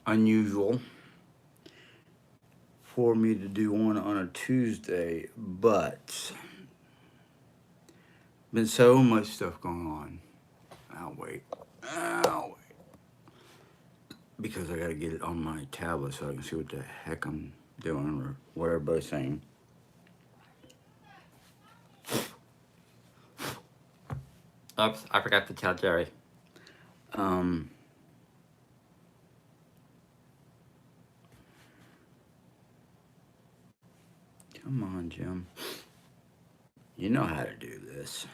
unusual for me to do one on a Tuesday, but been so much stuff going on. I'll wait. I'll wait. Because I gotta get it on my tablet so I can see what the heck I'm doing or what everybody's saying. Oops, I forgot to tell Jerry. Um, Come on, Jim. You know how to do this.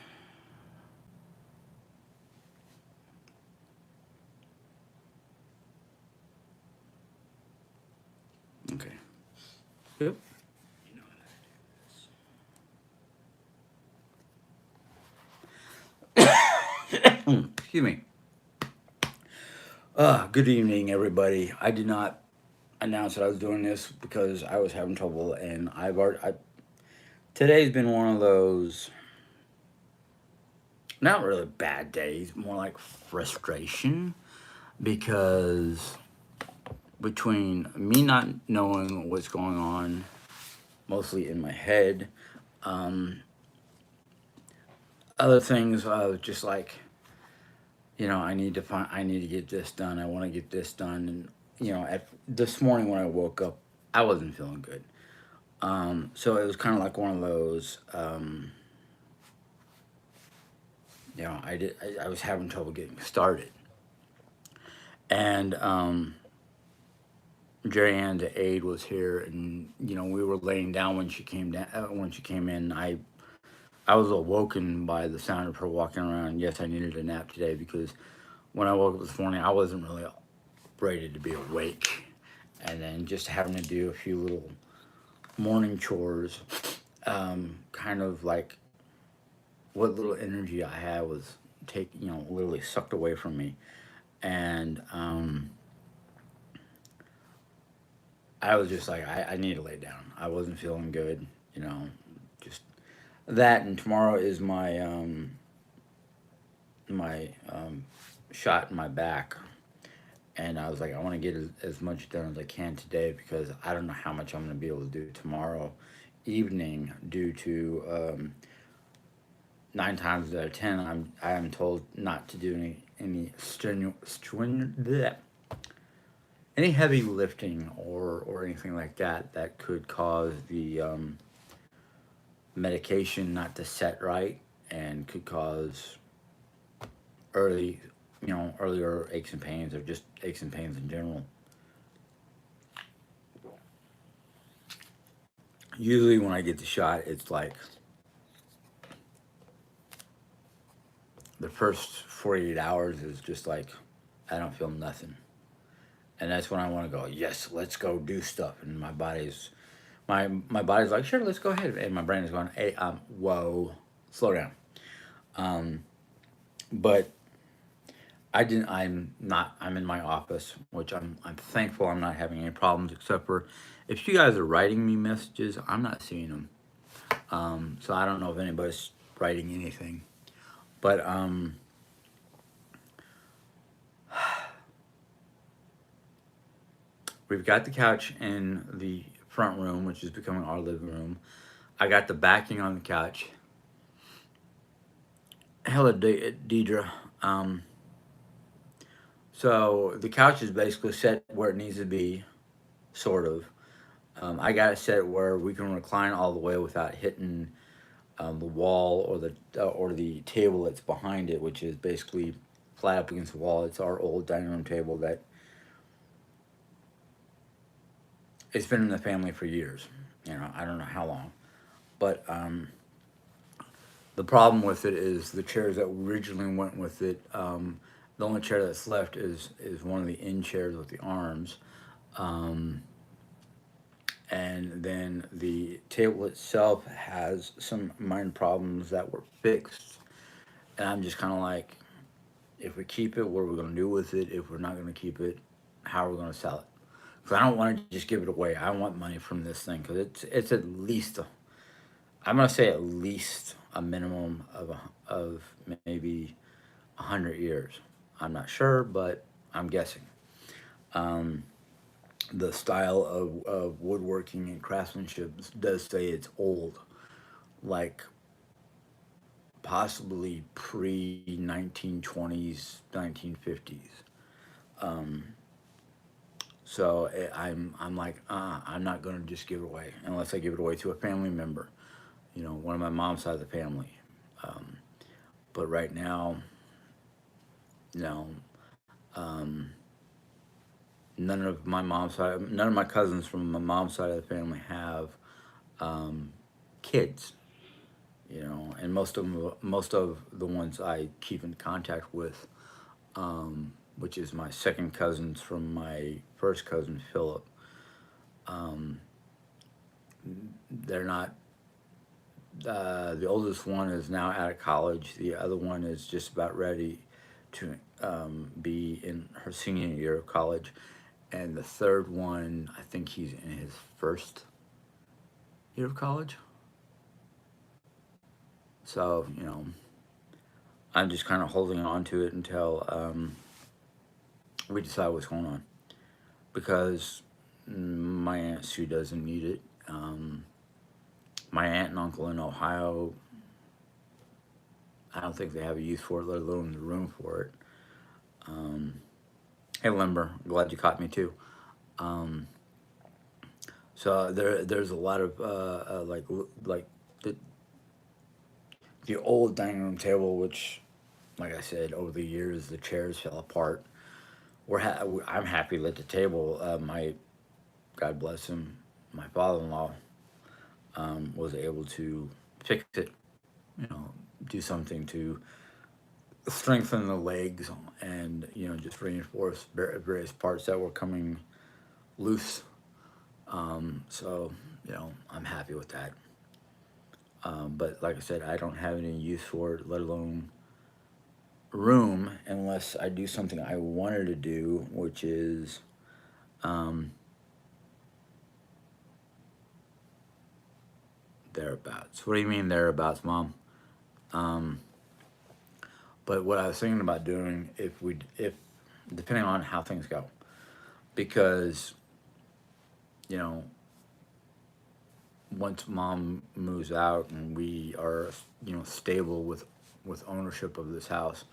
Okay. Yep. You know how to do this. Excuse me. Good evening, everybody. I did not announce that I was doing this because I was having trouble, and today's been one of those not really bad days, more like frustration because between me not knowing what's going on, mostly in my head, um, other things, just like I need to get this done. I want to get this done, and this morning when I woke up, I wasn't feeling good. So it was kind of like one of those. I was having trouble getting started, and Jerry Ann's aide was here, and we were laying down when she came down. When she came in, I was awoken by the sound of her walking around. Yes, I needed a nap today because when I woke up this morning, I wasn't really ready to be awake, and then just having to do a few little morning chores, kind of like what little energy I had was literally sucked away from me, and I was just like, I need to lay down. I wasn't feeling good, just that. And tomorrow is my shot in my back, and I was like, I want to get as much done as I can today because I don't know how much I'm going to be able to do tomorrow evening due to 9 times out of 10 I am told not to do any any heavy lifting or anything like that that could cause the medication not to set right and could cause early earlier aches and pains or just aches and pains in general. Usually when I get the shot, it's like the first 48 hours is just like I don't feel nothing. And that's when I want to go, yes, let's go do stuff. And my body's like, sure, let's go ahead. And my brain is going, hey, whoa, slow down. Um, but I didn't. I'm not. I'm in my office, which I'm thankful I'm not having any problems. Except for if you guys are writing me messages, I'm not seeing them. So I don't know if anybody's writing anything. But we've got the couch in the front room, which is becoming our living room. I got the backing on the couch. Hello, Deidre. Um, so the couch is basically set where it needs to be, sort of. I got it set where we can recline all the way without hitting the wall or the table that's behind it, which is basically flat up against the wall. It's our old dining room table that it's been in the family for years. I don't know how long, but the problem with it is the chairs that originally went with it. The only chair that's left is one of the end chairs with the arms, um, and then the table itself has some minor problems that were fixed. And I'm just kind of like, if we keep it, what are we going to do with it? If we're not going to keep it, how are we going to sell it? Because I don't want to just give it away. I want money from this thing because it's at least I'm going to say at least a minimum of maybe 100 years. I'm not sure, but I'm guessing. the style of woodworking and craftsmanship does say it's old, like possibly pre 1920s, 1950s. Um, I'm like, I'm not gonna just give it away unless I give it away to a family member, one of my mom's side of the family. Um, but right now, no, um, none of my cousins from my mom's side of the family have um, kids. And most of the ones I keep in contact with, which is my second cousins from my first cousin Philip, um, they're not. The oldest one is now out of college. The other one is just about ready to be in her senior year of college, and the third one, I think he's in his first year of college. So I'm just kind of holding on to it until we decide what's going on, because my aunt Sue doesn't need it. My aunt and uncle in Ohio, I don't think they have a use for it, let alone the room for it. Um, hey, Limber, glad you caught me too. Um, so there's a lot of like the the old dining room table, which, like I said, over the years the chairs fell apart. I'm happy that the table, my God bless him, my father-in-law was able to fix it. Do something to strengthen the legs and just reinforce various parts that were coming loose. So I'm happy with that. But like I said, I don't have any use for it, let alone room, unless I do something I wanted to do, which is um, thereabouts. What do you mean thereabouts, Mom? Um, but what I was thinking about doing, if depending on how things go, because you know, once Mom moves out and we are stable with ownership of this house,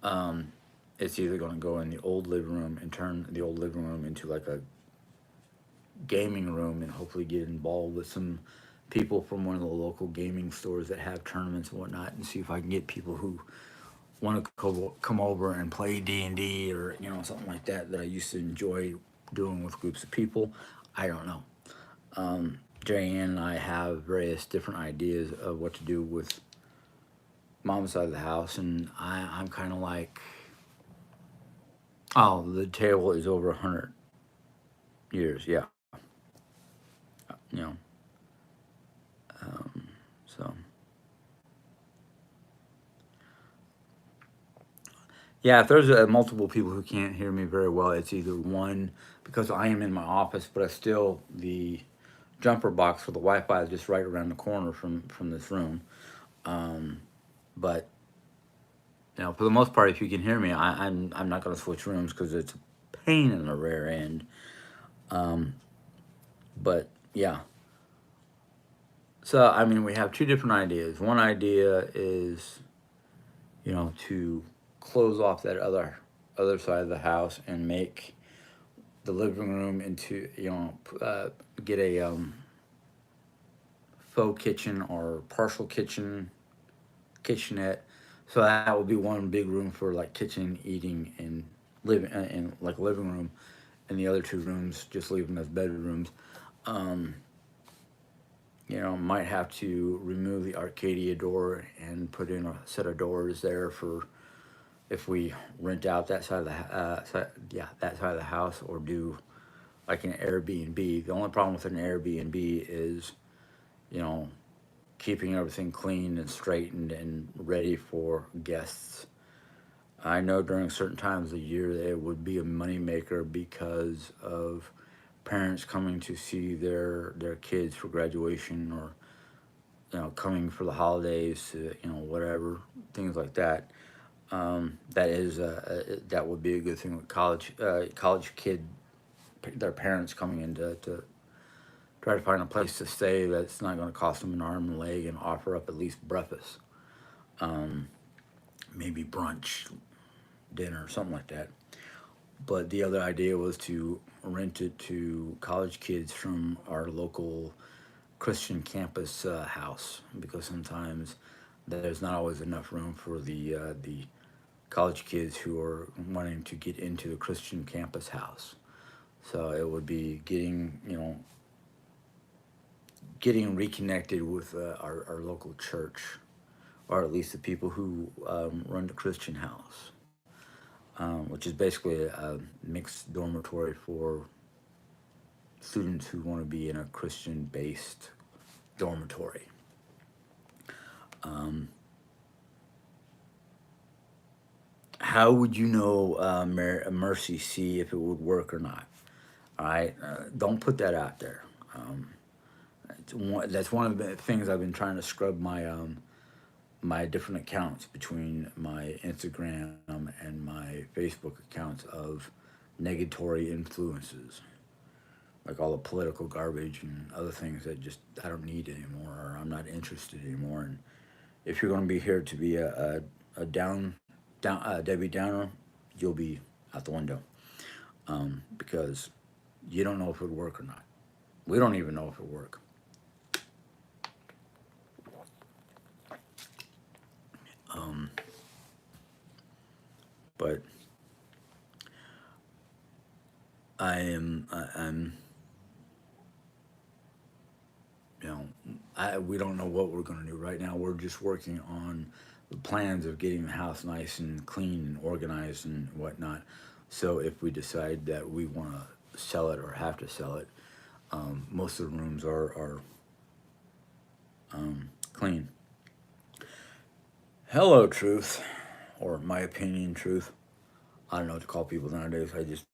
um, it's either going to go in the old living room and turn the old living room into like a gaming room, and hopefully get involved with some people from one of the local gaming stores that have tournaments and whatnot, and see if I can get people who want to come over and play D&D, or something like that I used to enjoy doing with groups of people. I don't know. Jay and I have various different ideas of what to do with Mom's side of the house, and I'm kind of like, oh, the table is over 100 years. Yeah, you know. So yeah, if there's multiple people who can't hear me very well, it's either one, because I am in my office, but I still the jumper box for the Wi-Fi is just right around the corner from this room. Um, but for the most part, if you can hear me, I'm not going to switch rooms because it's a pain in the rear end. Um, but yeah, so I mean, we have two different ideas. One idea is to close off that other side of the house and make the living room into get a faux kitchen or partial kitchenette. So that would be one big room for like kitchen, eating, and living, and like living room, and the other two rooms just leave them as bedrooms. Um, might have to remove the Arcadia door and put in a set of doors there for if we rent out that side of the that side of the house, or do like an Airbnb. The only problem with an Airbnb is you know keeping everything clean and straightened and ready for guests. I know during certain times of the year it would be a moneymaker because of parents coming to see their kids for graduation, or coming for the holidays, whatever, things like that. That would be a good thing with college kid their parents coming in to try to find a place to stay that's not going to cost them an arm and a leg, and offer up at least breakfast, maybe brunch, dinner, something like that. But the other idea was to rent it to college kids from our local Christian campus house, because sometimes there's not always enough room for the college kids who are wanting to get into the Christian campus house. So it would be getting reconnected with our local church, or at least the people who run the Christian house, which is basically a mixed dormitory for students who want to be in a Christian based dormitory. Um, how would you know, Mercy, see if it would work or not? All right, don't put that out there. Um, that's one of the things I've been trying to scrub my different accounts between my Instagram and my Facebook accounts of negatory influences, like all the political garbage and other things that just I don't need anymore, or I'm not interested anymore. And if you're going to be here to be a Debbie Downer, you'll be out the window, because you don't know if it would work or not. We don't even know if it would work. Um, but I'm you know, we don't know what we're going to do right now. We're just working on the plans of getting the house nice and clean and organized and whatnot. So if we decide that we want to sell it or have to sell it, most of the rooms are clean. Hello, truth, or my opinion, truth. I don't know what to call people nowadays. I just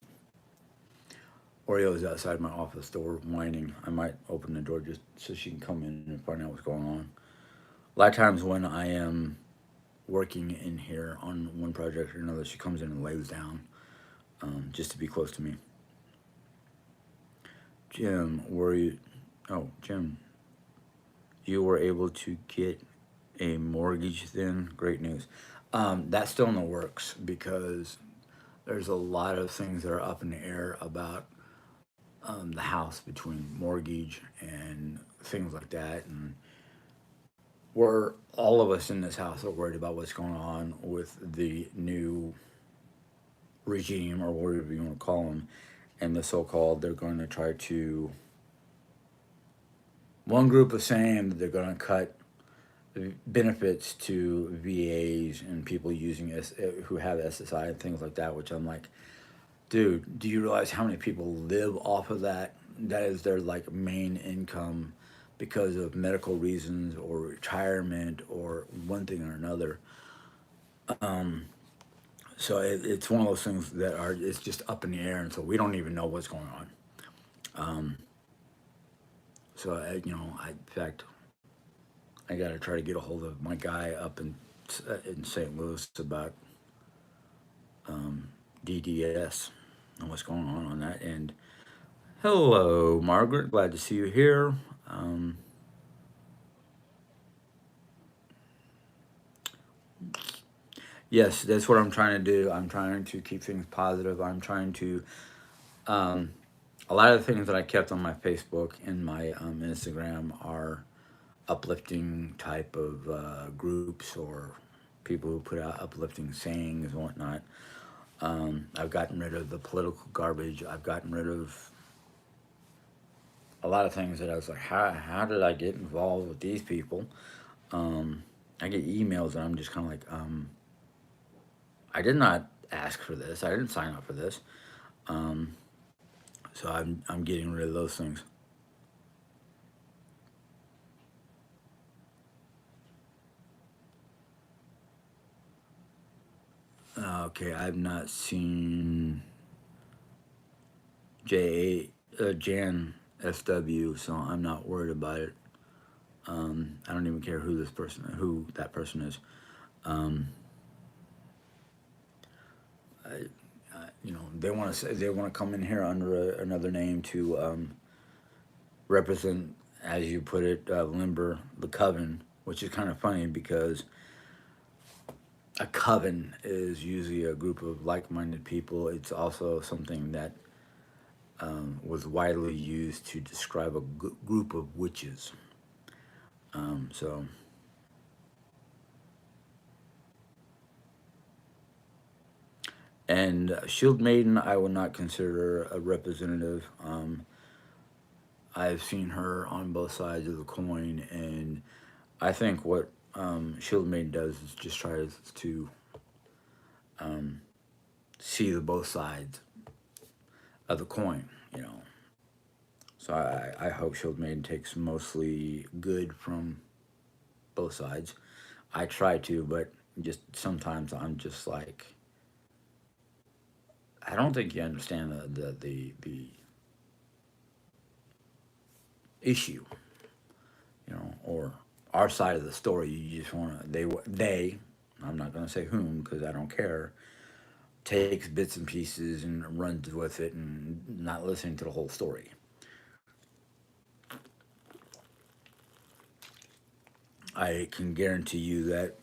Oreo's outside my office door whining. I might open the door just so she can come in and find out what's going on. A lot of times when I am working in here on one project or another, she comes in and lays down, just to be close to me. Jim, were you? Oh, Jim, you were able to get a mortgage then? Great news. That's still in the works because there's a lot of things that are up in the air about the house, between mortgage and things like that. And we're all of us in this house are worried about what's going on with the new regime, or whatever you want to call them, and the so-called they're going to try to. One group is saying that they're going to cut benefits to VAs and people using who have SSI and things like that. Which I'm like, dude, do you realize how many people live off of that? That is their like main income because of medical reasons or retirement or one thing or another. Um, so it's one of those things that are it's just up in the air, and so we don't even know what's going on. Um, so in fact, I got to try to get a hold of my guy up in St. Louis about um, DDS and what's going on that. And hello, Margaret. Glad to see you here. Um, yes, that's what I'm trying to do. I'm trying to keep things positive. I'm trying to. Um, a lot of the things that I kept on my Facebook and my Instagram are uplifting type of groups, or people who put out uplifting sayings and whatnot. I've gotten rid of the political garbage. I've gotten rid of a lot of things that I was like, how did I get involved with these people? Um, I get emails and I'm just kind of like, I did not ask for this. I didn't sign up for this. Um, so I'm getting rid of those things. Okay, I've not seen Jan SW, so I'm not worried about it. I don't even care who that person is. Um, I, they want to come in here under another name to represent, as you put it, limber the coven, which is kind of funny because a coven is usually a group of like-minded people. It's also something that was widely used to describe a group of witches. So, and Shield Maiden, I would not consider a representative. I've seen her on both sides of the coin, and I think what Shield Maiden does is just tries to see the both sides of the coin, you know. So I hope Shield Maiden takes mostly good from both sides. I try to, but just sometimes I'm just like, I don't think you understand the issue, or our side of the story. You just want to they. I'm not going to say whom because I don't care. Takes bits and pieces and runs with it and not listening to the whole story. I can guarantee you that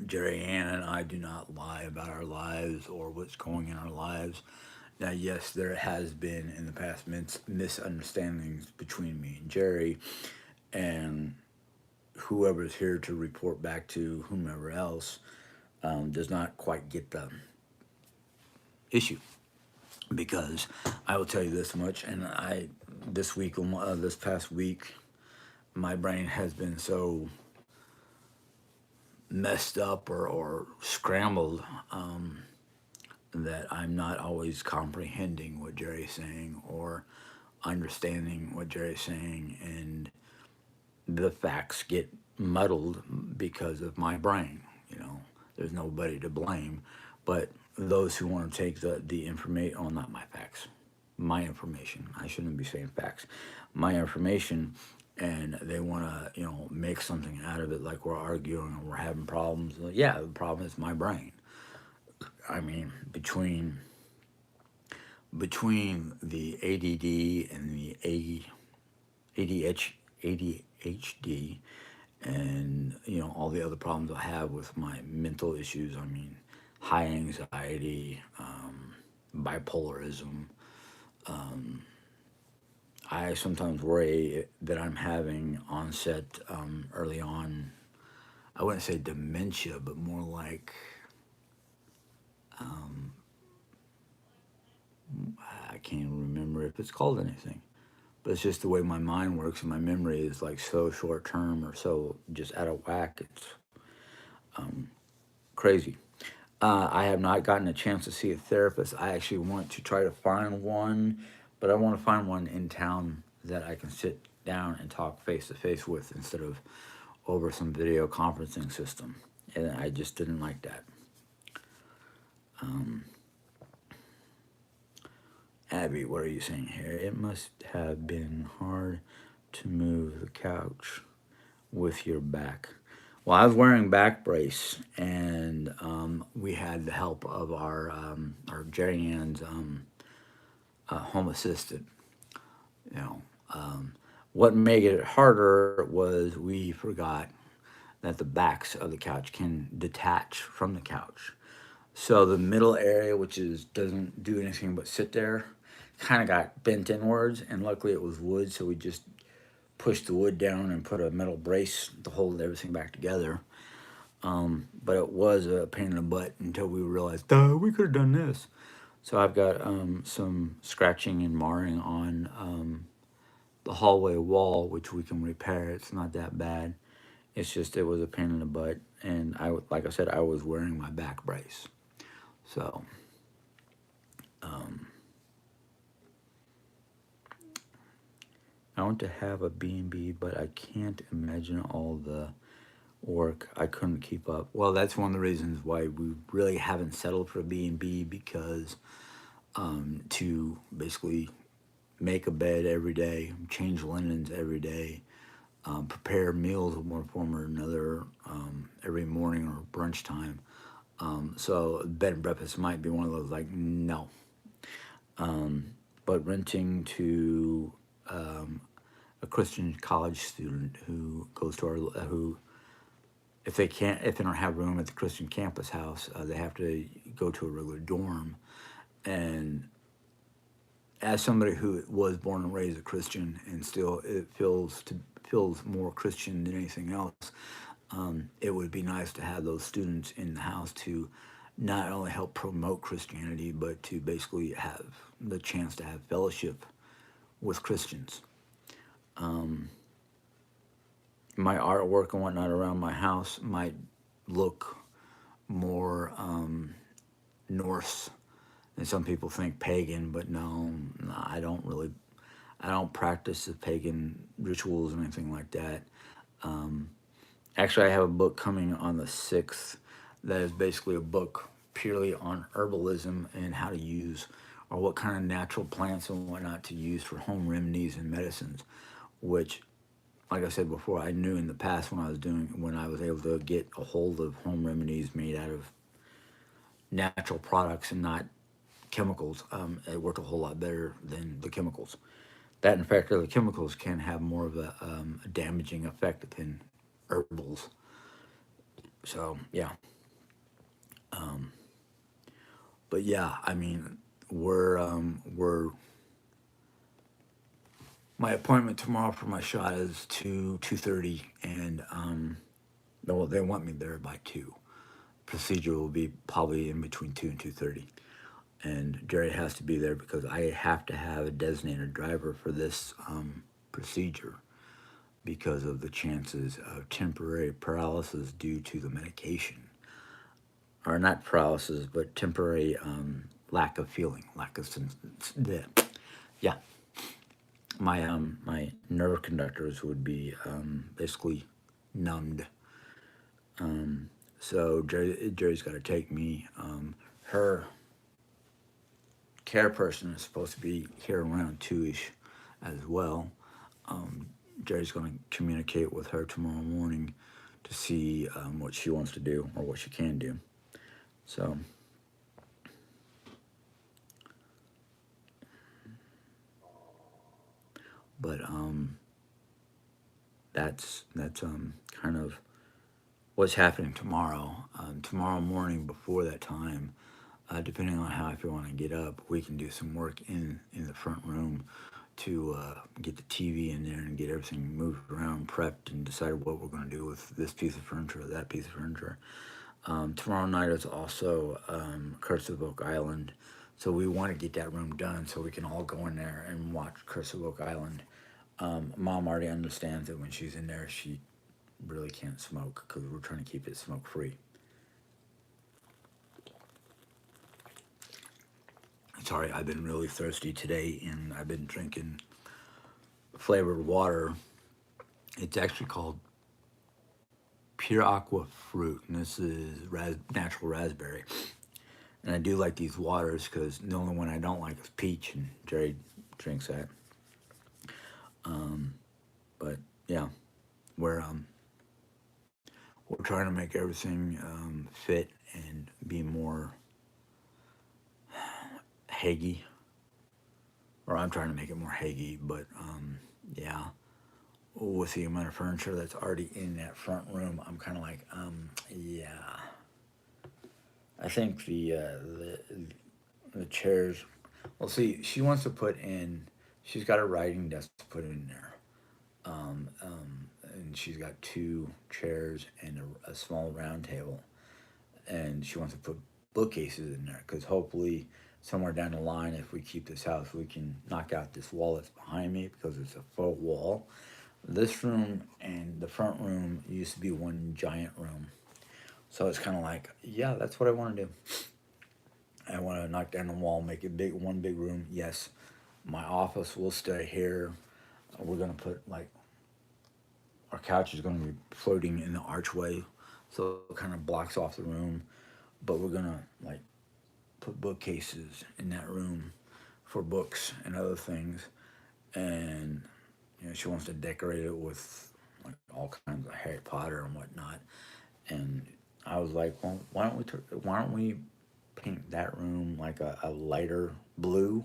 Jerry Ann and I do not lie about our lives or what's going in our lives. Now, yes, there has been in the past misunderstandings between me and Jerry, and whoever's here to report back to whomever else does not quite get the issue. Because I will tell you this much, and this past week, my brain has been so messed up or scrambled that I'm not always comprehending what Jerry's saying or understanding what Jerry's saying, and the facts get muddled because of my brain. There's nobody to blame, but those who want to take the information, oh, not my facts, my information. I shouldn't be saying facts. My information, and they want to, make something out of it, like we're arguing or we're having problems. Yeah, the problem is my brain. I mean, between the ADD and the ADHD, and all the other problems I have with my mental issues. I mean, high anxiety, bipolarism. I sometimes worry that I'm having onset early on. I wouldn't say dementia, but more like I can't even remember if it's called anything. But it's just the way my mind works, and my memory is like so short term or so just out of whack. It's crazy. I have not gotten a chance to see a therapist. I actually want to try to find one, but I want to find one in town that I can sit down and talk face to face with instead of over some video conferencing system. And I just didn't like that. Abby, what are you saying here? It must have been hard to move the couch with your back. Well, I was wearing back brace, and we had the help of our Jerry Ann's home assistant. You know, what made it harder was we forgot that the backs of the couch can detach from the couch. So the middle area, which is doesn't do anything but sit there, kind of got bent inwards, and luckily it was wood, so we just pushed the wood down and put a metal brace to hold everything back together. But it was a pain in the butt until we realized, duh, we could have done this. So I've got some scratching and marring on the hallway wall, which we can repair. It's not that bad. It's just it was a pain in the butt, and like I said, I was wearing my back brace. So, I want to have a B&B, but I can't imagine all the work. I couldn't keep up. Well, that's one of the reasons why we really haven't settled for a B&B, because to basically make a bed every day, change linens every day, prepare meals of one form or another every morning or brunch time. So bed and breakfast might be one of those like no. But renting to a Christian college student who goes to our who if they don't have room at the Christian campus house, they have to go to a regular dorm. And as somebody who was born and raised a Christian and still it feels more Christian than anything else, it would be nice to have those students in the house to not only help promote Christianity, but to basically have the chance to have fellowship with Christians. My artwork and whatnot around my house might look more Norse, and some people think pagan, but no, I don't really, I don't practice the pagan rituals or anything like that. Actually, I have a book coming on the 6th that is basically a book purely on herbalism and how to use or what kind of natural plants and whatnot to use for home remedies and medicines, which, like I said before, I knew in the past when I was able to get a hold of home remedies made out of natural products and not chemicals, it worked a whole lot better than the chemicals. That, in fact, the chemicals can have more of a damaging effect than herbals. So yeah, but yeah, I mean, we're my appointment tomorrow for my shot is 2:30, and well, they want me there by 2. Procedure will be probably in between 2 and 2:30, and Jerry has to be there because I have to have a designated driver for this procedure because of the chances of temporary paralysis due to the medication, or not paralysis, but temporary lack of feeling, lack of yeah. My nerve conductors would be basically numbed. So Jerry's got to take me. Her care person is supposed to be here around 2ish as well. Jerry's going to communicate with her tomorrow morning to see what she wants to do or what she can do. So, but that's kind of what's happening tomorrow. Tomorrow morning before that time, depending on how if you want to get up, we can do some work in the front room to get the TV in there and get everything moved around, prepped, and decide what we're going to do with this piece of furniture or that piece of furniture. Tomorrow night is also Curse of Oak Island, so we want to get that room done so we can all go in there and watch Curse of Oak Island. Mom already understands that when she's in there, she really can't smoke because we're trying to keep it smoke free. Sorry, I've been really thirsty today and I've been drinking flavored water. It's actually called Pure Aqua Fruit, and this is natural raspberry. And I do like these waters because the only one I don't like is peach, and Jerry drinks that. But yeah, we're we're trying to make everything fit and be more haggy, or I'm trying to make it more haggy. But yeah, with the amount of furniture that's already in that front room, I'm kind of like, yeah. I think the chairs. Well, see, she wants to put in. She's got a writing desk to put in there, and she's got 2 chairs and a small round table, and she wants to put bookcases in there because hopefully somewhere down the line, if we keep this house, we can knock out this wall that's behind me because it's a faux wall. This room and the front room used to be one giant room. So it's kind of like, yeah, that's what I want to do. I want to knock down the wall, make it big, one big room. Yes, my office will stay here. We're gonna put like our couch is gonna be floating in the archway, so it kind of blocks off the room. But we're gonna like put bookcases in that room for books and other things. And she wants to decorate it with like all kinds of Harry Potter and whatnot. And I was like, well, why don't we paint that room like a lighter blue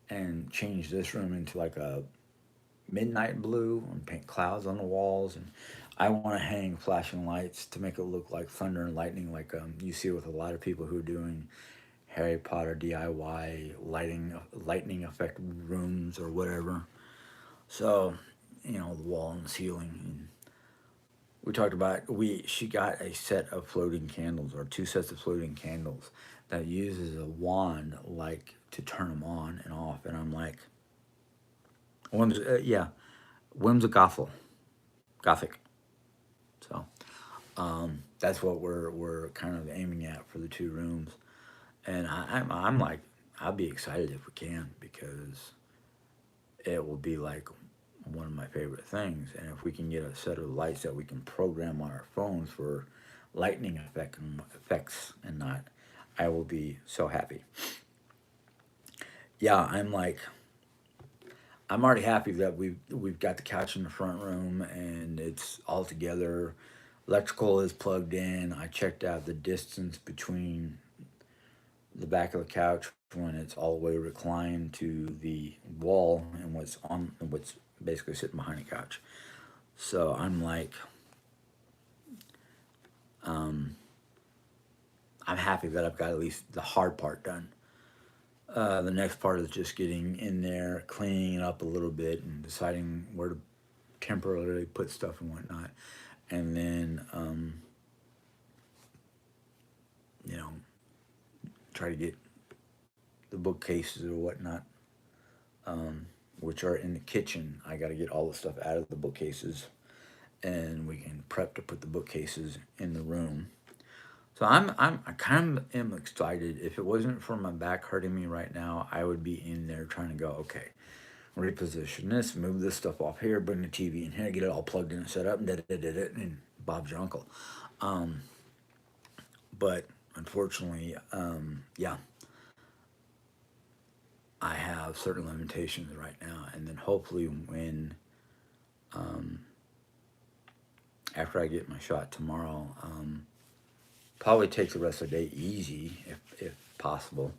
and change this room into like a midnight blue and paint clouds on the walls. And I want to hang flashing lights to make it look like thunder and lightning, like you see with a lot of people who are doing Harry Potter DIY lightning effect rooms or whatever. So, the wall and the ceiling. And we talked about she got a set of floating candles or two sets of floating candles that uses a wand like to turn them on and off. And I'm like, yeah, whimsical, gothic. So that's what we're kind of aiming at for the two rooms. And I'm like, I'll be excited if we can because it will be like one of my favorite things. And if we can get a set of lights that we can program on our phones for effects and not, I will be so happy. Yeah, I'm already happy that we've got the couch in the front room and it's all together. Electrical is plugged in. I checked out the distance between the back of the couch when it's all the way reclined to the wall and what's basically sitting behind the couch. So I'm like, um, I'm happy that I've got at least the hard part done. The next part is just getting in there, cleaning it up a little bit, and deciding where to temporarily put stuff and whatnot, and then you know try to get the bookcases or whatnot, which are in the kitchen. I got to get all the stuff out of the bookcases, and we can prep to put the bookcases in the room. So I kind of am excited. If it wasn't for my back hurting me right now, I would be in there trying to go, okay, reposition this, move this stuff off here, bring the TV in here, get it all plugged in and set up, and and Bob's your uncle. Um, but unfortunately, yeah, I have certain limitations right now, and then hopefully when after I get my shot tomorrow, probably take the rest of the day easy if possible.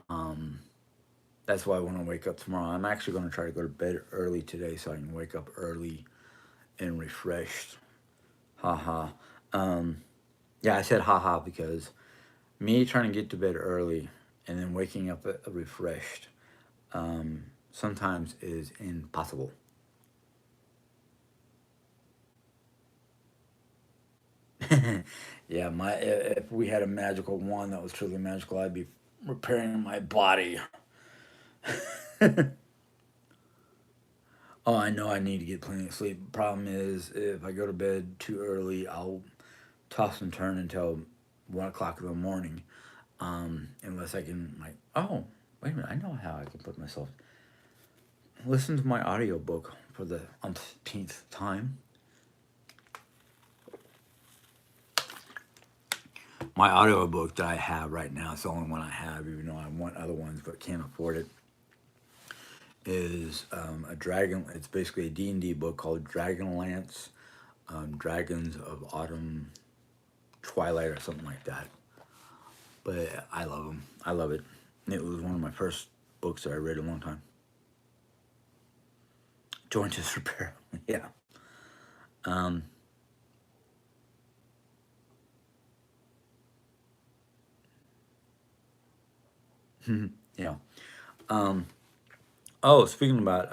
Um, that's why I want to wake up tomorrow. I'm actually going to try to go to bed early today so I can wake up early and refreshed. Haha. Um, yeah, I said haha because me trying to get to bed early and then waking up refreshed sometimes is impossible. Yeah, my if we had a magical wand that was truly magical, I'd be repairing my body. Oh, I know I need to get plenty of sleep. Problem is, if I go to bed too early, I'll toss and turn until 1 o'clock in the morning. Unless I can, like, oh, wait a minute, I know how I can put myself. Listen to my audiobook for the umpteenth time. My audiobook that I have right now, it's the only one I have, even though I want other ones but can't afford it, is a dragon. It's basically a D&D book called Dragonlance, Dragons of Autumn Twilight or something like that. But I love them. I love it. It was one of my first books that I read in a long time. Joint repair. Yeah. Um, yeah. Um, oh, speaking about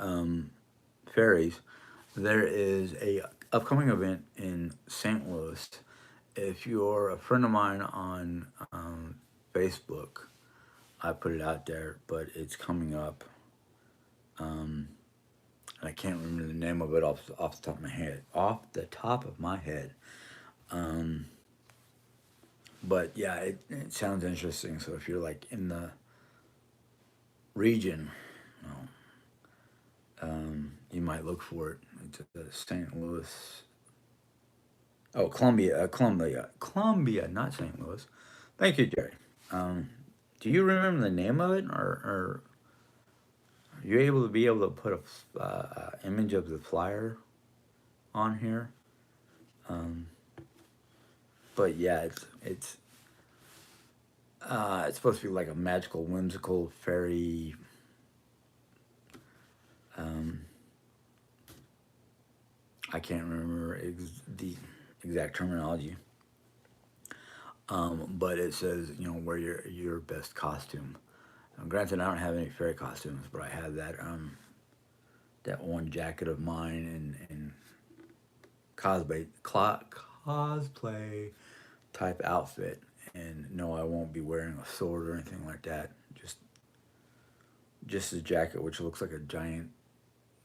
fairies, there is a upcoming event in St. Louis. If you're a friend of mine on Facebook, I put it out there, but it's coming up. Um, I can't remember the name of it off the top of my head. Off the top of my head. Um, but yeah, it sounds interesting. So if you're like in the region, you you might look for it. It's St. Louis. Oh, Columbia, not St. Louis. Thank you, Jerry. Um, do you remember the name of it, or are you able to put a image of the flyer on here? Um, but yeah, it's supposed to be like a magical, whimsical fairy. Um, I can't remember the exact terminology, but it says wear your best costume. Now, granted, I don't have any fairy costumes, but I have that one jacket of mine and cosplay type outfit. And no, I won't be wearing a sword or anything like that. Just a jacket, which looks like a giant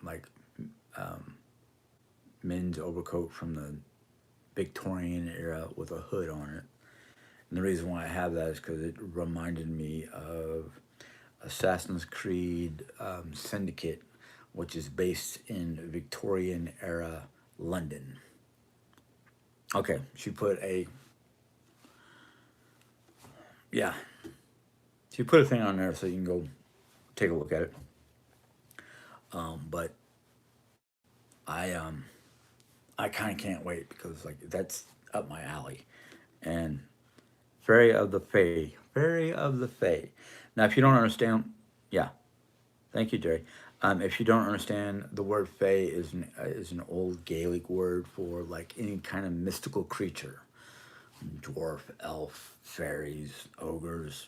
like um, men's overcoat from the Victorian era with a hood on it. And the reason why I have that is because it reminded me of Assassin's Creed Syndicate, which is based in Victorian era London. Okay, she put a yeah, she put a thing on there so you can go take a look at it. But I I kind of can't wait because like that's up my alley. And Fairy of the Fae, Fairy of the Fae. Now, if you don't understand, yeah, thank you, Jerry. If you don't understand, the word Fae is an old Gaelic word for like any kind of mystical creature, dwarf, elf, fairies, ogres,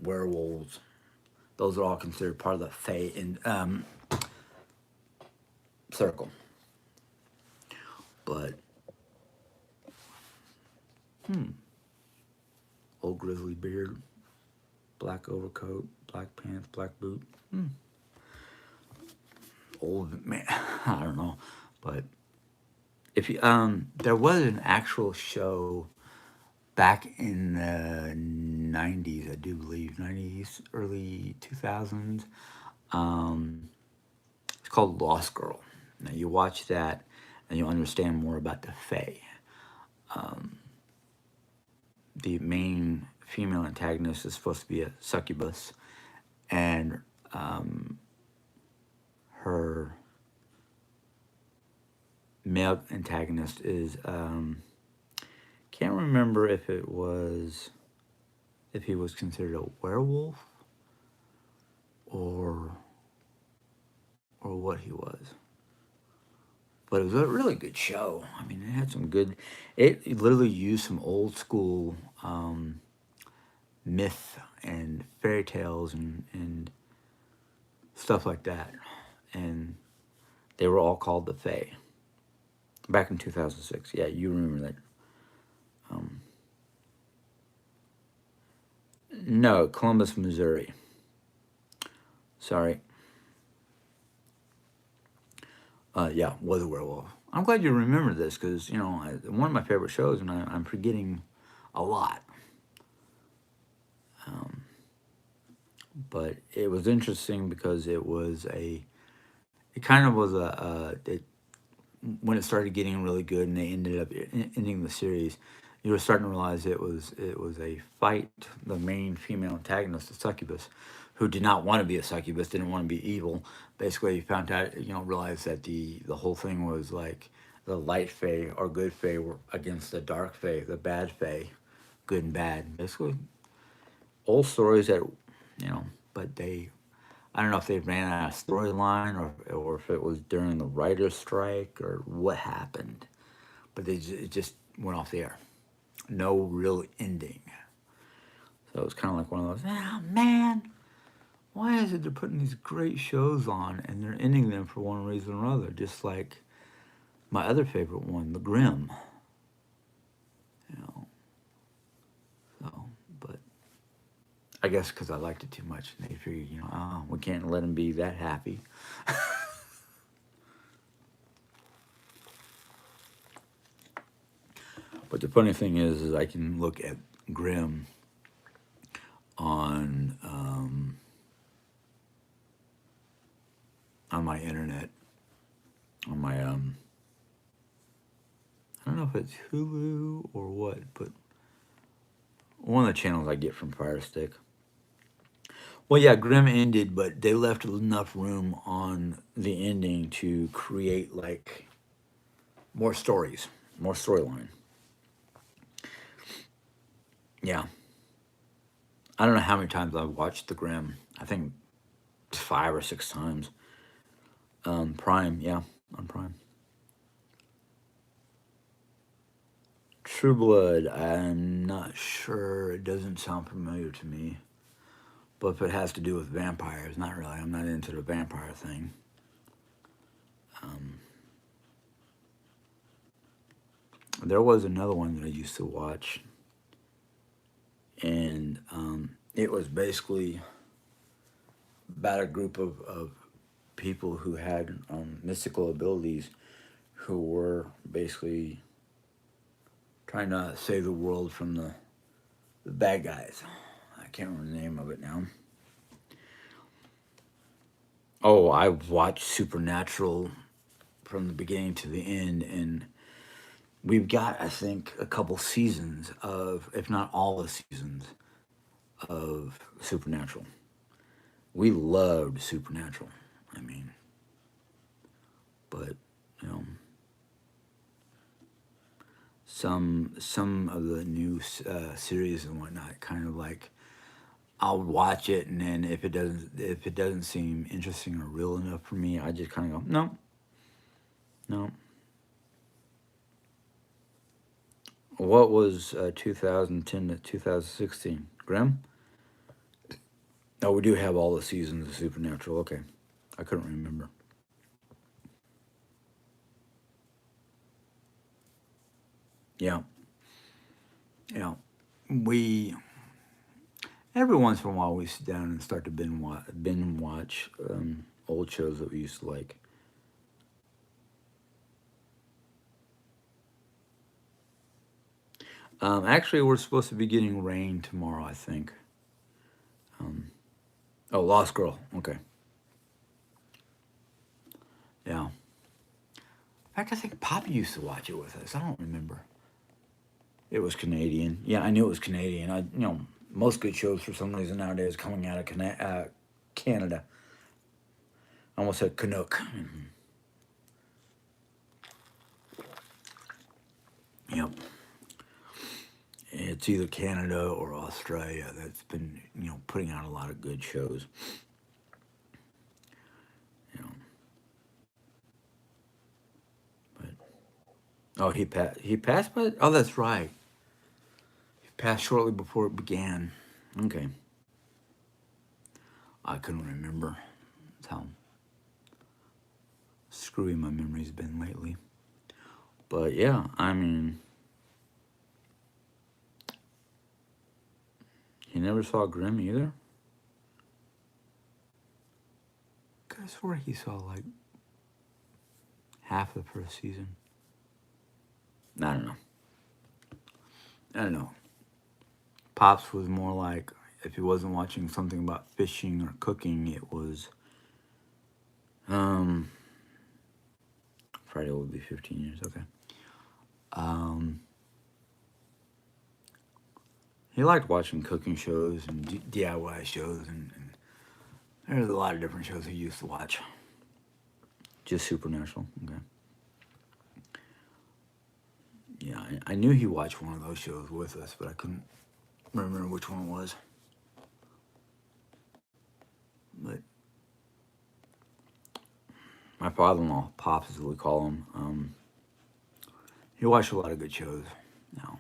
werewolves. Those are all considered part of the Fae in circle. But old grizzly beard, black overcoat, black pants, black boot. Old man, I don't know, but if you there was an actual show back in the 90s, I do believe 90s, early 2000s. Um, it's called Lost Girl. Now you watch that and you'll understand more about the Fae. The main female antagonist is supposed to be a succubus, and her male antagonist is can't remember if he was considered a werewolf or what he was. But it was a really good show. I mean, it had some good. It literally used some old school myth and fairy tales and stuff like that, and they were all called the Fae. Back in 2006, yeah, you remember that. Um, no, Columbus, Missouri. Sorry. Yeah, was a werewolf. I'm glad you remember this because one of my favorite shows, and I'm forgetting a lot. Um, but it was interesting because it kind of was when it started getting really good and they ended up ending the series. You were starting to realize it was a fight. The main female antagonist, the succubus, who did not want to be a succubus, didn't want to be evil. Basically, he found out, realized that the whole thing was like the light fae or good fae were against the dark fae, the bad fae, good and bad. Basically, old stories that but I don't know if they ran out of storyline or if it was during the writer's strike or what happened, but it just went off the air. No real ending. So it was kind of like one of those, oh man, why is it they're putting these great shows on and they're ending them for one reason or other? Just like my other favorite one, The Grimm. You know, so, but I guess because I liked it too much, and they figured, oh, we can't let him be that happy. But the funny thing is I can look at Grimm on on my internet, on my I don't know if it's Hulu or what, but one of the channels I get from Fire Stick. Well, yeah, Grimm ended, but they left enough room on the ending to create like more stories, more storyline. Yeah. I don't know how many times I've watched The Grimm. I think 5 or 6 times. Prime, yeah, on Prime. True Blood, I'm not sure. It doesn't sound familiar to me. But if it has to do with vampires, not really. I'm not into the vampire thing. Um, there was another one that I used to watch, and it was basically about a group of people who had mystical abilities who were basically trying to save the world from the bad guys. I can't remember the name of it now. Oh, I watched Supernatural from the beginning to the end, and we've got, I think, a couple seasons of, if not all the seasons of Supernatural. We loved Supernatural. I mean, but you know, some of the new series and whatnot, kind of like I'll watch it, and then if it doesn't seem interesting or real enough for me, I just kind of go, no, no. What was 2010 to 2016? Grimm? Oh, we do have all the seasons of Supernatural. Okay, I couldn't remember. Yeah, yeah. We every once in a while we sit down and start to binge watch old shows that we used to like. Actually, we're supposed to be getting rain tomorrow. I think. Um, oh, Lost Girl. Okay. Yeah. In fact, I think Poppy used to watch it with us. I don't remember. It was Canadian. Yeah, I knew it was Canadian. Most good shows for some reason nowadays coming out of Canada. I almost said Canuck. Yep. It's either Canada or Australia that's been, putting out a lot of good shows. You know, but he passed, but oh, that's right. He passed shortly before it began. Okay, I couldn't remember. That's how screwy my memory's been lately. But yeah, I mean, he never saw Grimm either. I swear he saw like half the first season. I don't know. I don't know. Pops was more like if he wasn't watching something about fishing or cooking, it was um Friday will be 15 years. Okay. Um, he liked watching cooking shows and DIY shows, and there's a lot of different shows he used to watch. Just Supernatural. Okay. Yeah, I knew he watched one of those shows with us, but I couldn't remember which one it was. But my father-in-law, Pops, is what we call him. He watched a lot of good shows. Now,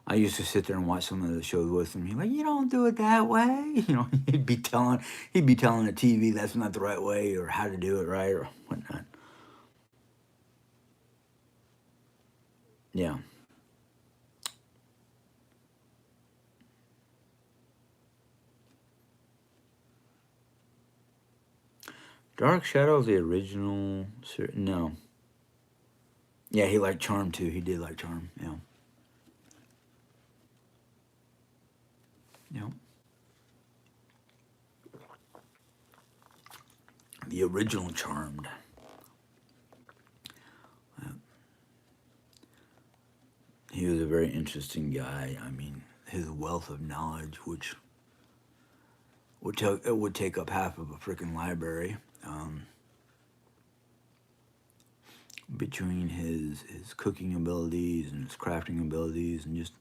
I used to sit there and watch some of the shows with him. He's like, "You don't do it that way." He'd be telling the TV that's not the right way or how to do it right or whatnot. Yeah. Dark Shadows, the original. No. Yeah, he liked Charm too. He did like Charm. Yeah. Yeah. The original Charmed. Uh, he was a very interesting guy. I mean, his wealth of knowledge, which would take up half of a freaking library, between his cooking abilities and his crafting abilities and just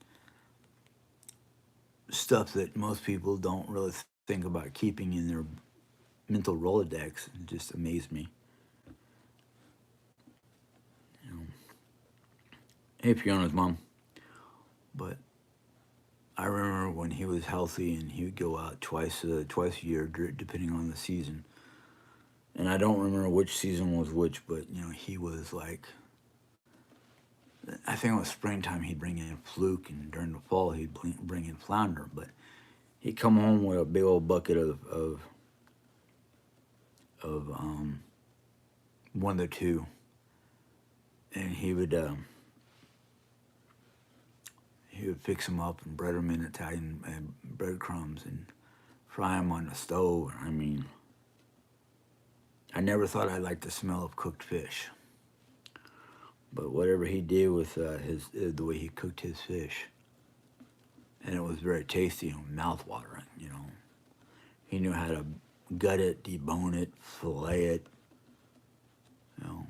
stuff that most people don't really think about keeping in their mental Rolodex. It just amazed me. You know, hey, Fiona's mom. But I remember when he was healthy and he would go out twice a year, depending on the season. And I don't remember which season was which, but he was like, I think it was springtime he'd bring in fluke, and during the fall he'd bring in flounder. But he'd come home with a big old bucket of one of the two, and he would fix them up and bread them in Italian breadcrumbs and fry them on the stove. I mean, I never thought I liked the smell of cooked fish, but whatever he did with the way he cooked his fish, and it was very tasty and mouth watering. He knew how to gut it, debone it, fillet it. You know,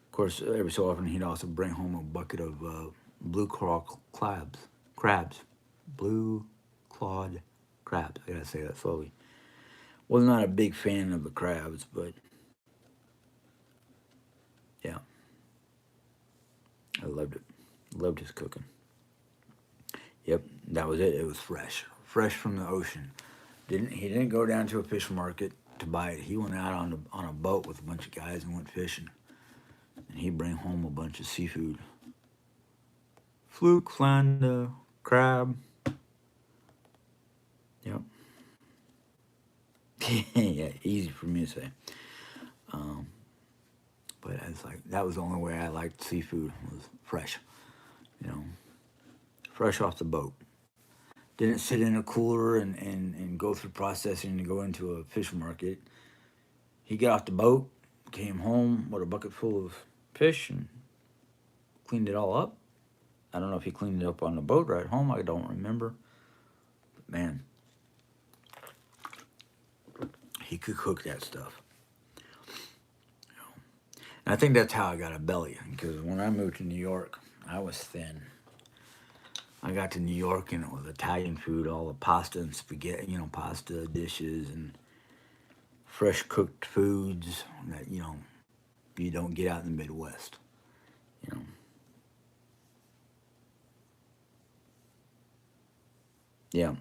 of course, every so often he'd also bring home a bucket of blue claw crabs, blue clawed crabs. I gotta say that slowly. Was not a big fan of the crabs, but yeah, I loved it. Loved his cooking. Yep, that was it. It was fresh from the ocean. He didn't go down to a fish market to buy it. He went out on a boat with a bunch of guys and went fishing, and he'd bring home a bunch of seafood: fluke, flounder, crab. Yep. Yeah, easy for me to say. Um, but it's like that was the only way I liked seafood was fresh. You know, fresh off the boat. Didn't sit in a cooler and go through processing to go into a fish market. He got off the boat, came home with a bucket full of fish and cleaned it all up. I don't know if he cleaned it up on the boat right home. I don't remember. But man, he could cook that stuff. And I think that's how I got a belly. Because when I moved to New York, I was thin. I got to New York and it was Italian food, all the pasta and spaghetti, pasta dishes and fresh cooked foods that, you don't get out in the Midwest. You know. Yeah.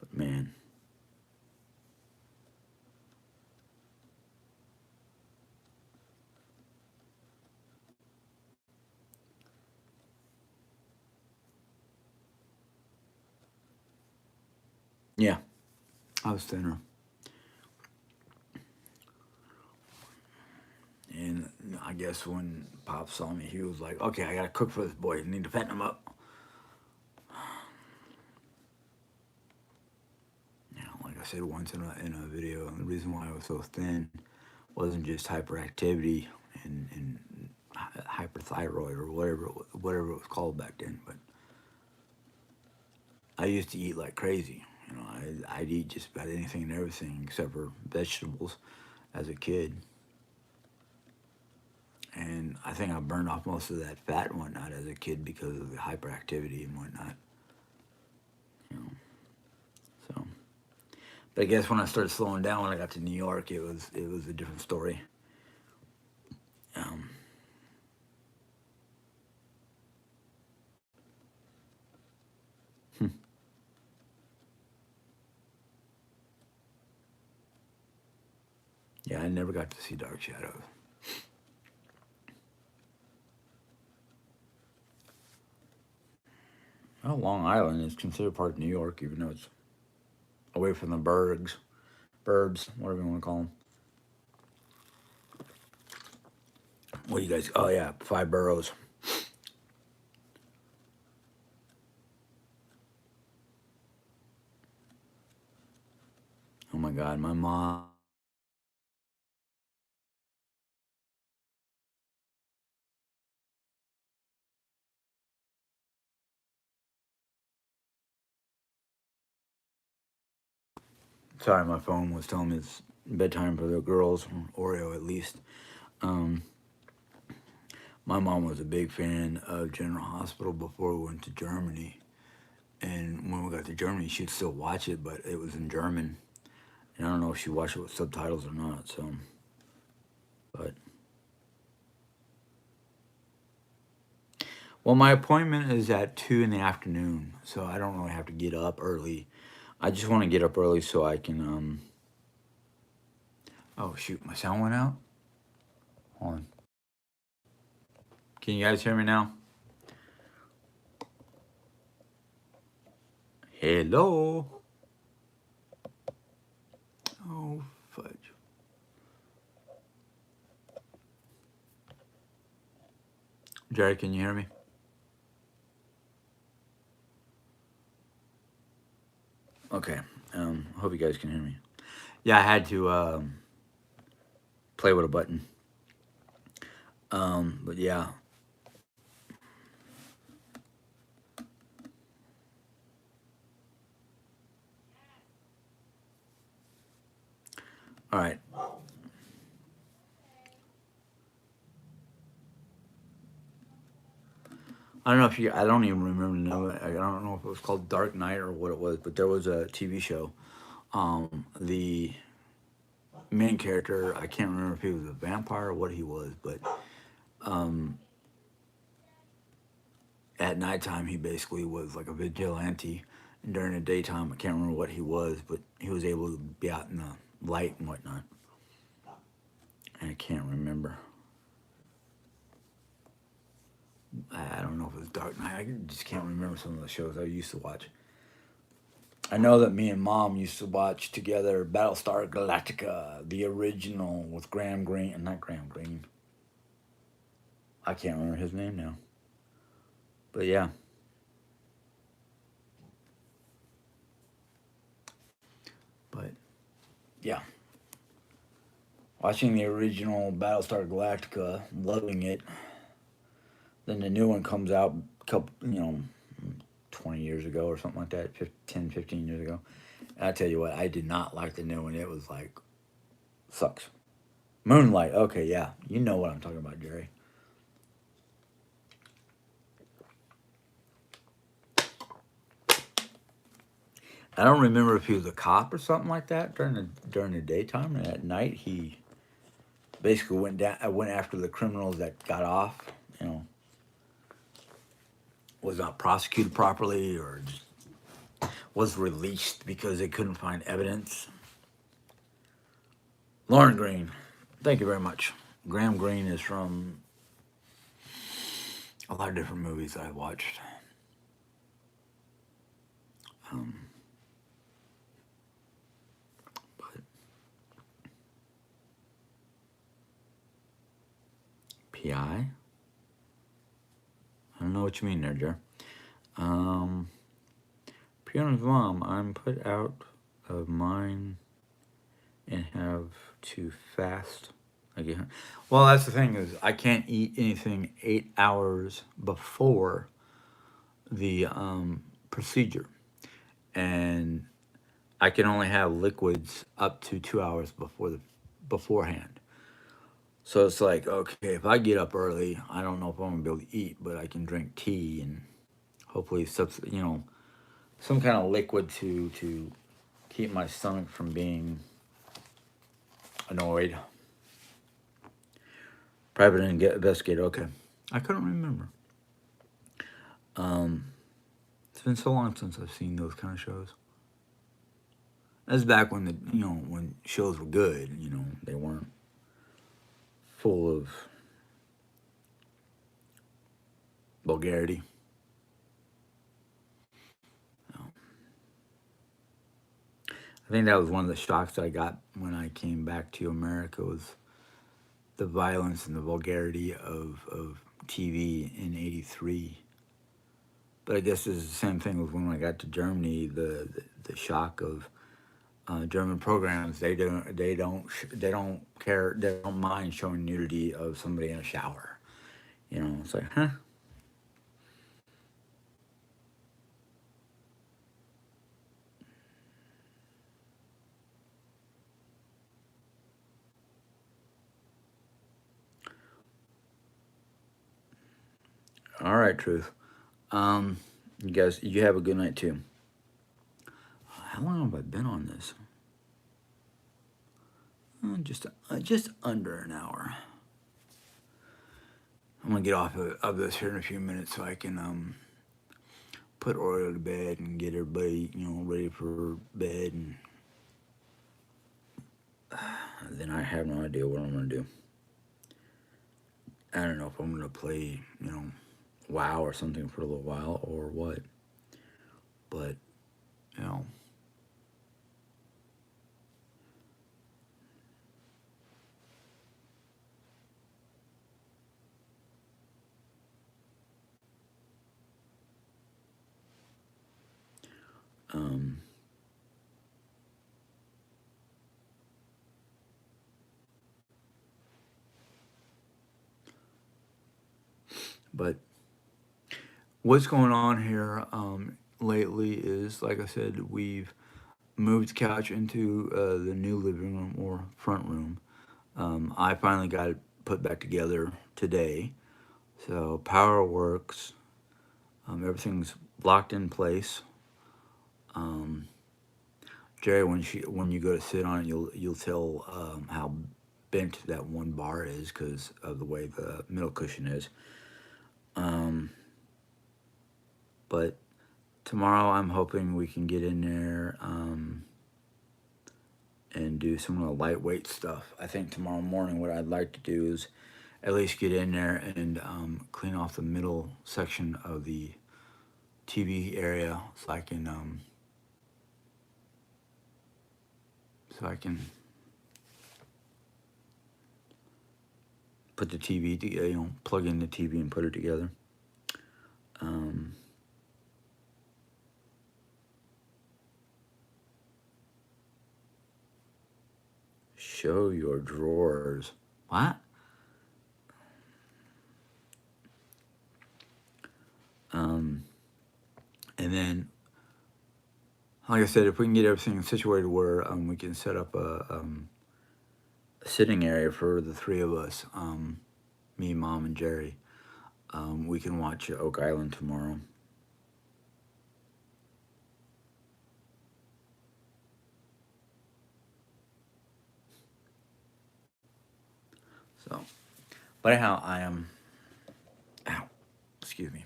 But man. Yeah. I was thinner. And I guess when Pop saw me, he was like, okay, I got to cook for this boy. I need to fatten him up. Like I said once in a video, the reason why I was so thin wasn't just hyperactivity and hyperthyroid or whatever it was called back then, but I used to eat like crazy. I'd eat just about anything and everything except for vegetables as a kid. And I think I burned off most of that fat and whatnot as a kid because of the hyperactivity and whatnot. You know, so. But I guess when I started slowing down when I got to New York, it was a different story. Um, yeah, I never got to see Dark Shadows. Well, Long Island is considered part of New York, even though it's away from the burbs, whatever you want to call them. What do you guys? Oh yeah, five boroughs. Oh my God, my mom. Sorry, my phone was telling me it's bedtime for the girls, Oreo at least. Um, My mom was a big fan of General Hospital before we went to Germany. And when we got to Germany, she'd still watch it, but it was in German. And I don't know if she watched it with subtitles or not. So, but well, my appointment is at 2 in the afternoon, so I don't really have to get up early. I just want to get up early so I can. Oh shoot, my sound went out. Hold on. Can you guys hear me now? Hello. Oh fudge. Jerry, can you hear me? Okay. Hope you guys can hear me. Yeah, I had to play with a button. But yeah. All right. I don't know if you. I don't even remember. I don't know if it was called Dark Knight or what it was, but there was a TV show. The main character, I can't remember if he was a vampire or what he was, but um, at nighttime he basically was like a vigilante, and during the daytime I can't remember what he was, but he was able to be out in the light and whatnot. And I can't remember. I don't know if it was Dark Knight. I just can't remember some of the shows I used to watch. I know that me and Mom used to watch together Battlestar Galactica, the original with Graham Greene, not Graham Greene. I can't remember his name now. But yeah. But yeah. Watching the original Battlestar Galactica, loving it. Then the new one comes out a couple, 20 years ago or something like that, 10, 15 years ago. And I tell you what, I did not like the new one. It was like, sucks. Moonlight. Okay, yeah. You know what I'm talking about, Jerry. I don't remember if he was a cop or something like that during the daytime, and at night he basically went after the criminals that got off. You know, was not prosecuted properly or just was released because they couldn't find evidence. Lauren Green, thank you very much. Graham Greene is from a lot of different movies I watched. Um, but PI? I don't know what you mean there, Jer. Piano's mom, I'm put out of mine and have to fast again. Well, that's the thing is I can't eat anything 8 hours before the procedure, and I can only have liquids up to 2 hours beforehand. So it's like, okay, if I get up early, I don't know if I'm gonna be able to eat, but I can drink tea and hopefully some kind of liquid to keep my stomach from being annoyed. Private investigator. Okay, I couldn't remember. Um, it's been so long since I've seen those kind of shows. That's back when when shows were good. They weren't full of vulgarity. I think that was one of the shocks I got when I came back to America was the violence and the vulgarity of TV in '83. But I guess it's the same thing with when I got to Germany. The shock of German programs. They don't care. They don't mind showing nudity of somebody in a shower. It's like, huh? All right, Truth. You guys, you have a good night too. How long have I been on this? Just under an hour. I'm gonna get off of this here in a few minutes so I can put Oreo to bed and get everybody ready for bed, and then I have no idea what I'm gonna do. I don't know if I'm gonna play WoW or something for a little while or what, but you know. Um, but what's going on here lately is, like I said, we've moved the couch into the new living room or front room. I finally got it put back together today, so power works. Everything's locked in place. Um, Jerry, when you go to sit on it, you'll tell how bent that one bar is because of the way the middle cushion is. Um, but tomorrow, I'm hoping we can get in there and do some of the lightweight stuff. I think tomorrow morning, what I'd like to do is at least get in there and clean off the middle section of the TV area so I can put the TV together, plug in the TV and put it together. Um, show your drawers. What? Um, and then, like I said, if we can get everything situated where we can set up a sitting area for the three of us, me, Mom, and Jerry, we can watch Oak Island tomorrow. So, but anyhow, ow, excuse me.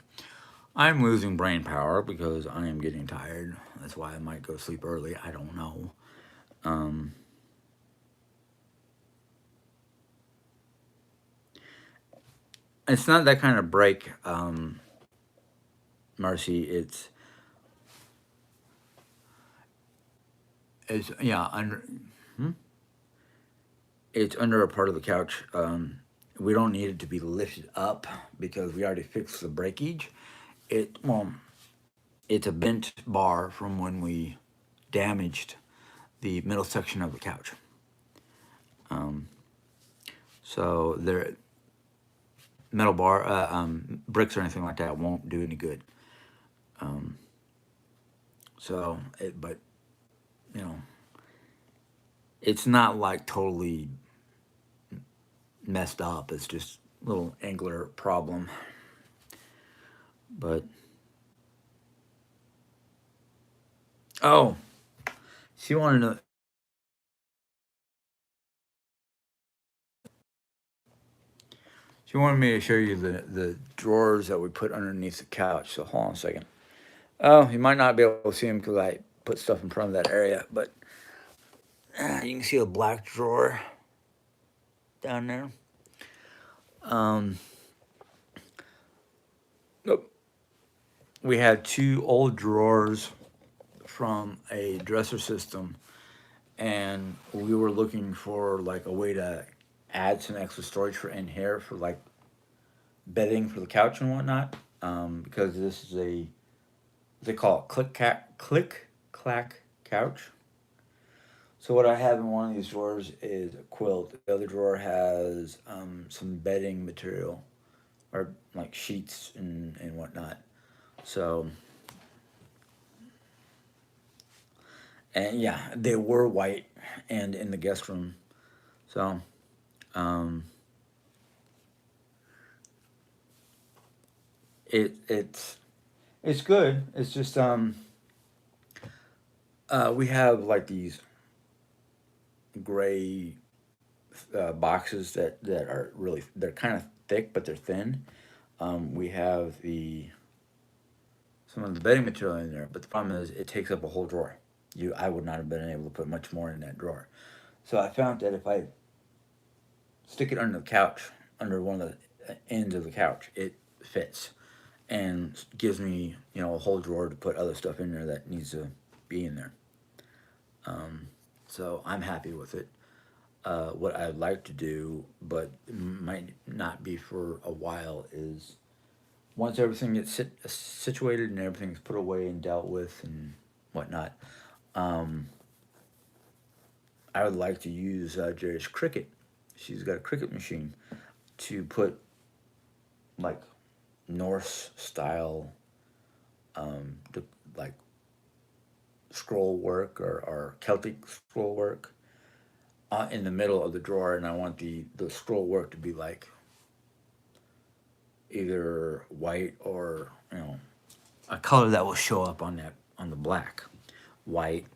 I'm losing brain power because I am getting tired. That's why I might go sleep early. I don't know. Um, it's not that kind of break, Marcy. It's yeah under hmm? It's under a part of the couch. We don't need it to be lifted up because we already fixed the breakage. It's a bent bar from when we damaged the middle section of the couch. Um, so there, metal bar, bricks or anything like that won't do any good. Um, but you know, it's not like totally messed up. It's just a little angular problem. But oh, she wanted to. She wanted me to show you the drawers that we put underneath the couch. So hold on a second. Oh, you might not be able to see them because I put stuff in front of that area, but you can see a black drawer down there. Um, nope. We had two old drawers from a dresser system, and we were looking for like a way to add some extra storage for in here for like bedding for the couch and whatnot. Because this is they call it click clack couch. So what I have in one of these drawers is a quilt. The other drawer has some bedding material or like sheets and whatnot. So and yeah, they were white and in the guest room. So um, it's good. It's just we have like these gray boxes that are really, they're kind of thick but they're thin. We have the some of the bedding material in there, but the problem is it takes up a whole drawer. I would not have been able to put much more in that drawer. So I found that if I stick it under the couch, under one of the ends of the couch, it fits and gives me, a whole drawer to put other stuff in there that needs to be in there. So I'm happy with it. What I'd like to do, but might not be for a while, is once everything gets situated and everything's put away and dealt with and whatnot, um, I would like to use Jerry's Cricut. She's got a Cricut machine to put like Norse style, the, like scroll work or Celtic scroll work in the middle of the drawer, and I want the scroll work to be like either white or a color that will show up on that on the black, white,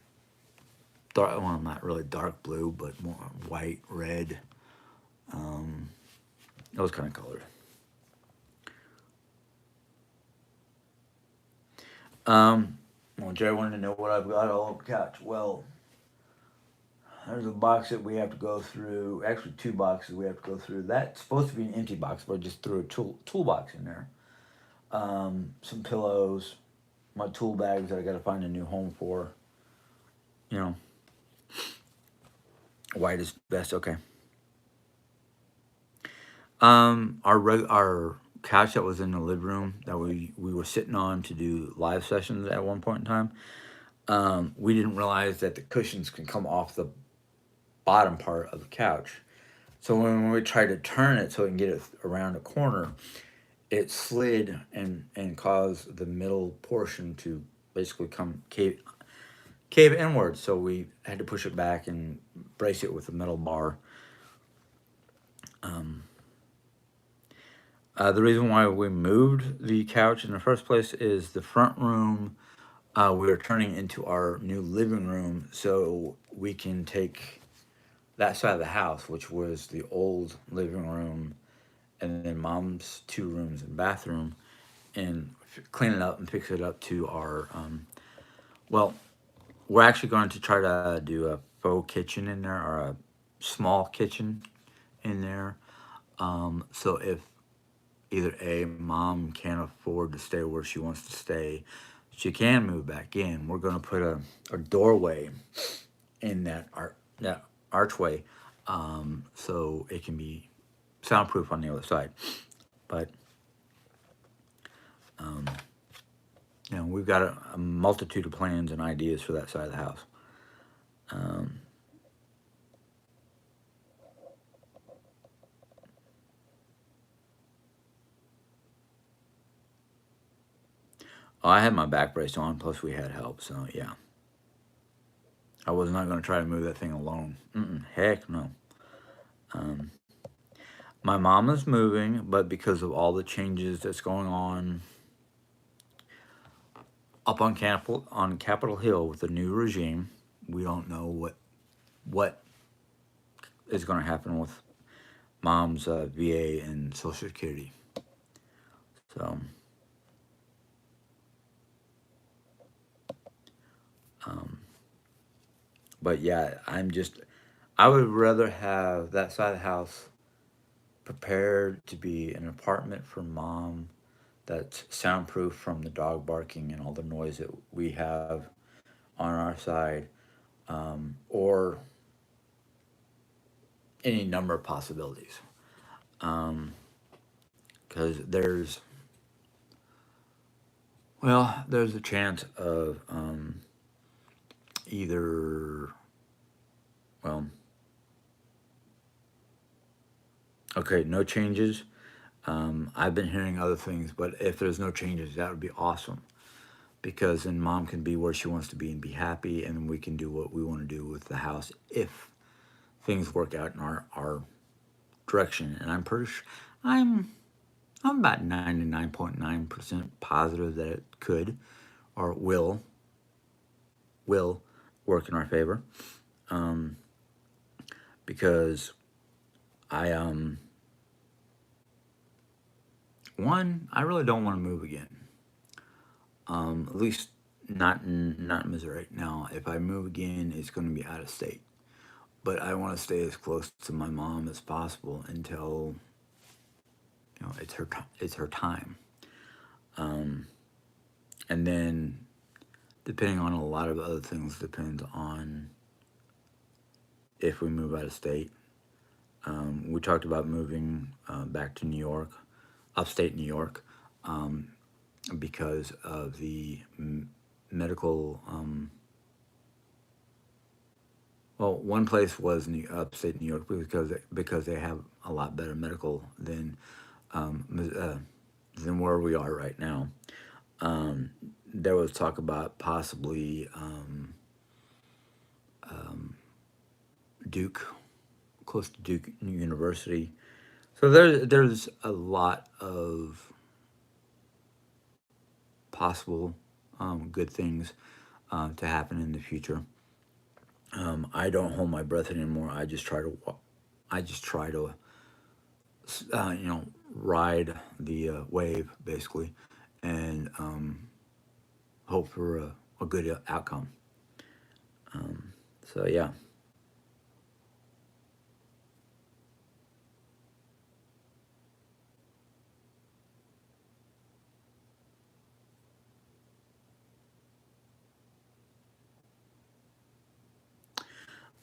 dark. Well, not really dark blue, but more white, red, um, those kind of colors. Well, Jerry wanted to know what I've got all over the couch. Well, there's a box that we have to go through. Actually, two boxes we have to go through. That's supposed to be an empty box, but I just threw a toolbox in there. Some pillows, my tool bags that I got to find a new home for. You know, white is best. Okay. Our couch that was in the living room that we were sitting on to do live sessions at one point in time. We didn't realize that the cushions can come off the bottom part of the couch. So when we tried to turn it so we can get it around the corner, it slid and caused the middle portion to basically come cave inward. So we had to push it back and brace it with a metal bar. Um, the reason why we moved the couch in the first place is the front room we are turning into our new living room, so we can take that side of the house, which was the old living room, and then mom's two rooms and bathroom, and clean it up and fix it up to our. Well, we're actually going to try to do a faux kitchen in there, or a small kitchen in there. So if either A, mom can't afford to stay where she wants to stay, she can move back in. We're going to put a doorway in that archway, so it can be soundproof on the other side. But um, we've got a multitude of plans and ideas for that side of the house. Um, I had my back brace on, plus we had help, so yeah. I was not going to try to move that thing alone. Heck no. Um, my mom is moving, but because of all the changes that's going on up on Capitol Hill with the new regime, we don't know what is going to happen with mom's VA and Social Security. So, um, but yeah, I would rather have that side of the house prepared to be an apartment for mom that's soundproof from the dog barking and all the noise that we have on our side, or any number of possibilities. Because there's a chance of either, well, okay, no changes. I've been hearing other things, but if there's no changes, that would be awesome, because then mom can be where she wants to be and be happy, and we can do what we want to do with the house if things work out in our direction. And I'm I'm about 99.9% positive that it could or will work in our favor. Um, because I one, I really don't want to move again. At least not in Missouri. Now, if I move again, it's going to be out of state. But I want to stay as close to my mom as possible until it's her time. Um, and then depending on a lot of other things, depends on if we move out of state. We talked about moving back to New York, upstate New York, um, because of the medical. Well, one place was upstate New York because they have a lot better medical um, uh, than where we are right now. Um, there was talk about possibly Duke, close to Duke University. So there's a lot of possible good things to happen in the future. I don't hold my breath anymore. I just try to, ride the wave basically, and hope for a good outcome. So yeah.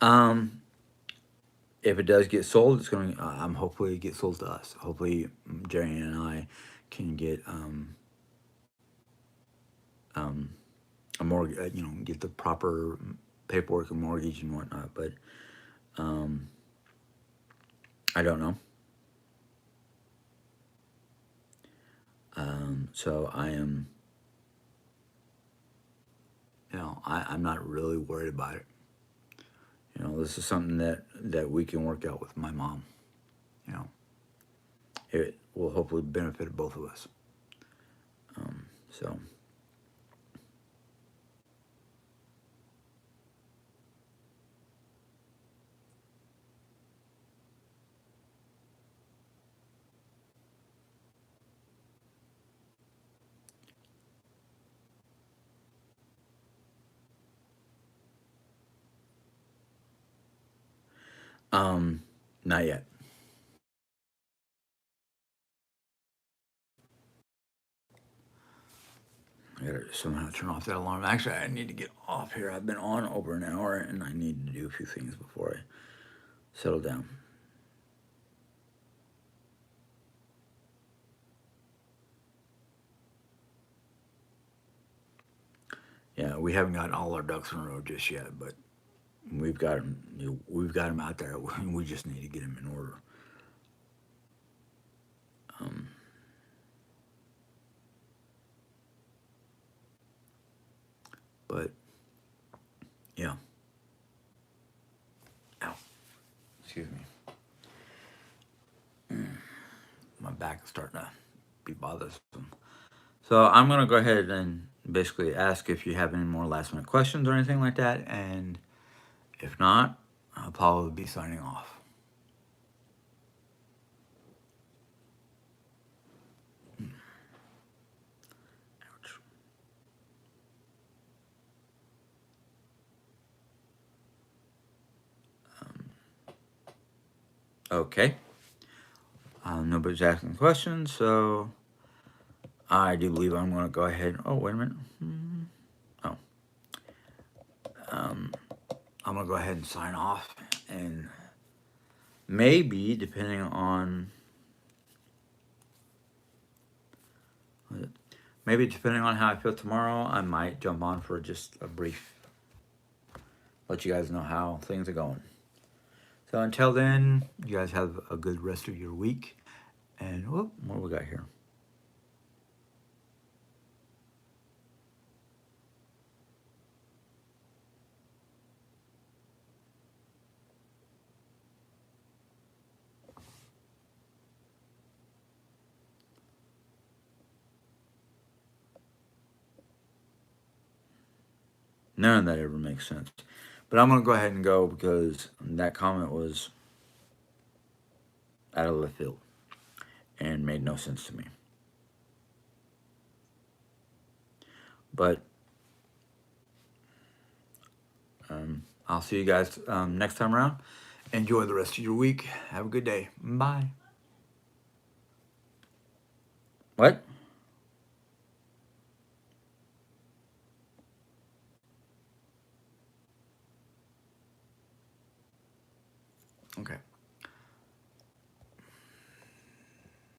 Um, if it does get sold, it's going to. Hopefully it gets sold to us. Hopefully Jerry and I can get um, a mortgage. Get the proper paperwork and mortgage and whatnot. But um, I don't know. So I am. I'm not really worried about it. This is something that we can work out with my mom. You know, it will hopefully benefit both of us. So, um, not yet. I gotta somehow turn off that alarm. Actually, I need to get off here. I've been on over an hour, and I need to do a few things before I settle down. Yeah, we haven't gotten all our ducks in a row just yet, but we've got them out there. We just need to get them in order. Um, but yeah, ow, excuse me. My back is starting to be bothersome. So I'm gonna go ahead and basically ask if you have any more last minute questions or anything like that, and if not, I'll probably be signing off. Ouch. Okay. Nobody's asking questions, so I do believe I'm going to go ahead. Oh, wait a minute. Oh, um, I'm going to go ahead and sign off, and maybe depending on how I feel tomorrow, I might jump on for just a brief, let you guys know how things are going. So until then, you guys have a good rest of your week. And whoop, what do we got here? None of that ever makes sense. But I'm going to go ahead and go because that comment was out of left field and made no sense to me. But I'll see you guys next time around. Enjoy the rest of your week. Have a good day. Bye. What? Okay.